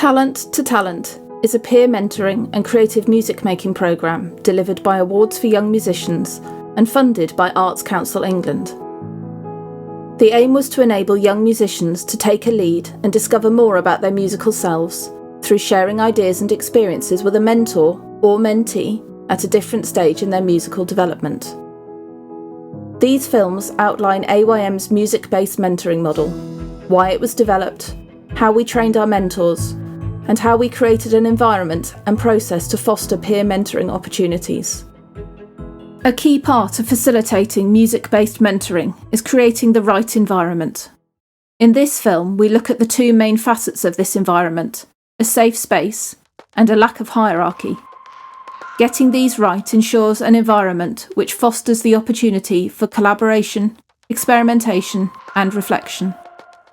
Talent to Talent is a peer mentoring and creative music making programme delivered by Awards for Young Musicians and funded by Arts Council England. The aim was to enable young musicians to take a lead and discover more about their musical selves through sharing ideas and experiences with a mentor or mentee at a different stage in their musical development. These films outline AYM's music-based mentoring model, why it was developed, how we trained our mentors, and how we created an environment and process to foster peer mentoring opportunities. A key part of facilitating music-based mentoring is creating the right environment. In this film, we look at the two main facets of this environment, a safe space and a lack of hierarchy. Getting these right ensures an environment which fosters the opportunity for collaboration, experimentation, and reflection.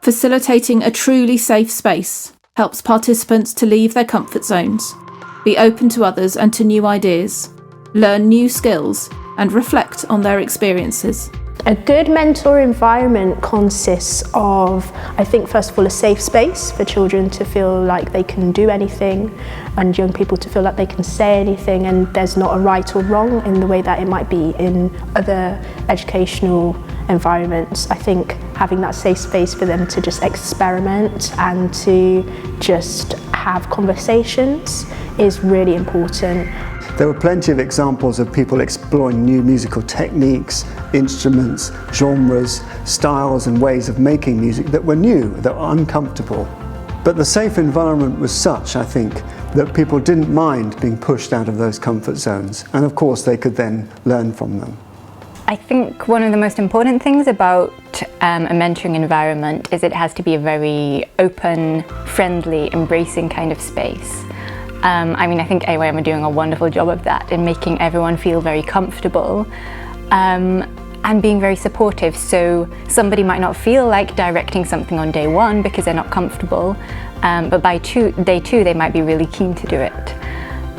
Facilitating a truly safe space helps participants to leave their comfort zones, be open to others and to new ideas, learn new skills, and reflect on their experiences. A good mentor environment consists of, I think, first of all, a safe space for children to feel like they can do anything and young people to feel like they can say anything and there's not a right or wrong in the way that it might be in other educational environments. I think having that safe space for them to just experiment and to just have conversations is really important. There were plenty of examples of people exploring new musical techniques, instruments, genres, styles and ways of making music that were new, that were uncomfortable. But the safe environment was such, I think, that people didn't mind being pushed out of those comfort zones, and of course they could then learn from them. I think one of the most important things about a mentoring environment is it has to be a very open, friendly, embracing kind of space. I think AYM are doing a wonderful job of that in making everyone feel very comfortable and being very supportive. So somebody might not feel like directing something on day one because they're not comfortable, but by day two they might be really keen to do it.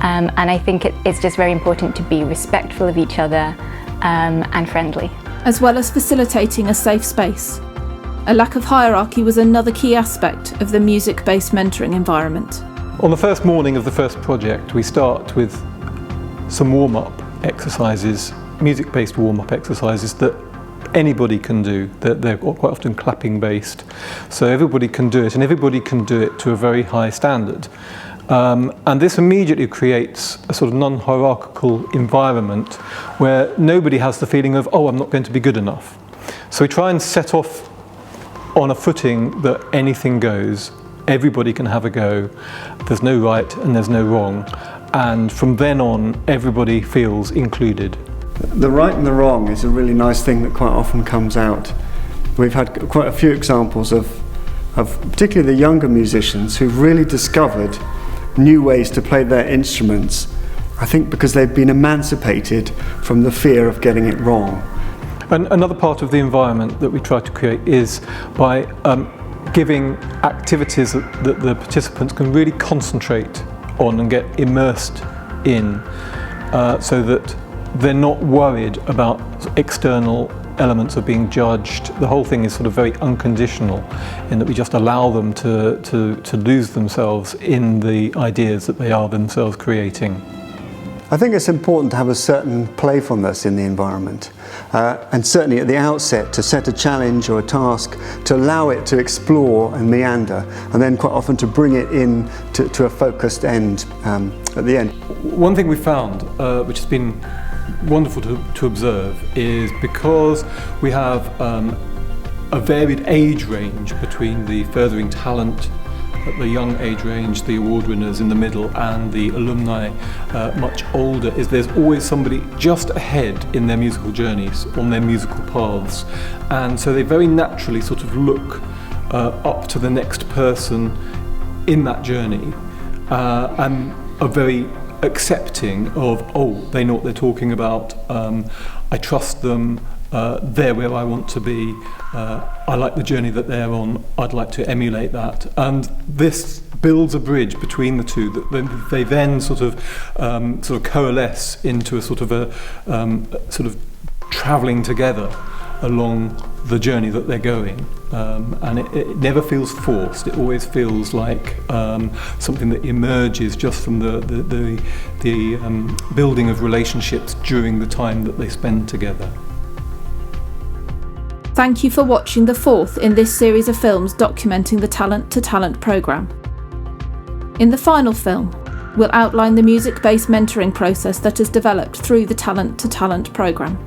And I think it's just very important to be respectful of each other and friendly. As well as facilitating a safe space, a lack of hierarchy was another key aspect of the music-based mentoring environment. On the first morning of the first project, we start with some warm-up exercises, music-based warm-up exercises that anybody can do. They're quite often clapping-based, so everybody can do it, and everybody can do it to a very high standard. And this immediately creates a sort of non-hierarchical environment where nobody has the feeling of, oh, I'm not going to be good enough. So we try and set off on a footing that anything goes. Everybody can have a go, there's no right and there's no wrong, and from then on everybody feels included. The right and the wrong is a really nice thing that quite often comes out. We've had quite a few examples of particularly the younger musicians who've really discovered new ways to play their instruments, I think because they've been emancipated from the fear of getting it wrong. And another part of the environment that we try to create is by giving activities that the participants can really concentrate on and get immersed in, so that they're not worried about external elements of being judged. The whole thing is sort of very unconditional in that we just allow them to lose themselves in the ideas that they are themselves creating. I think it's important to have a certain playfulness in the environment, and certainly at the outset to set a challenge or a task, to allow it to explore and meander, and then quite often to bring it in to a focused end at the end. One thing we found, which has been wonderful to observe, is because we have a varied age range between the furthering talent at the young age range, the award winners in the middle, and the alumni much older, is there's always somebody just ahead in their musical journeys, on their musical paths, and so they very naturally sort of look up to the next person in that journey, and are very accepting of, oh, they know what they're talking about, I trust them, they're where I want to be, I like the journey that they're on, I'd like to emulate that. And this builds a bridge between the two that they then sort of coalesce into a sort of travelling together along the journey that they're going. And it never feels forced. It always feels like something that emerges just from the building of relationships during the time that they spend together. Thank you for watching the fourth in this series of films documenting the Talent to Talent programme. In the final film, we'll outline the music-based mentoring process that has developed through the Talent to Talent programme.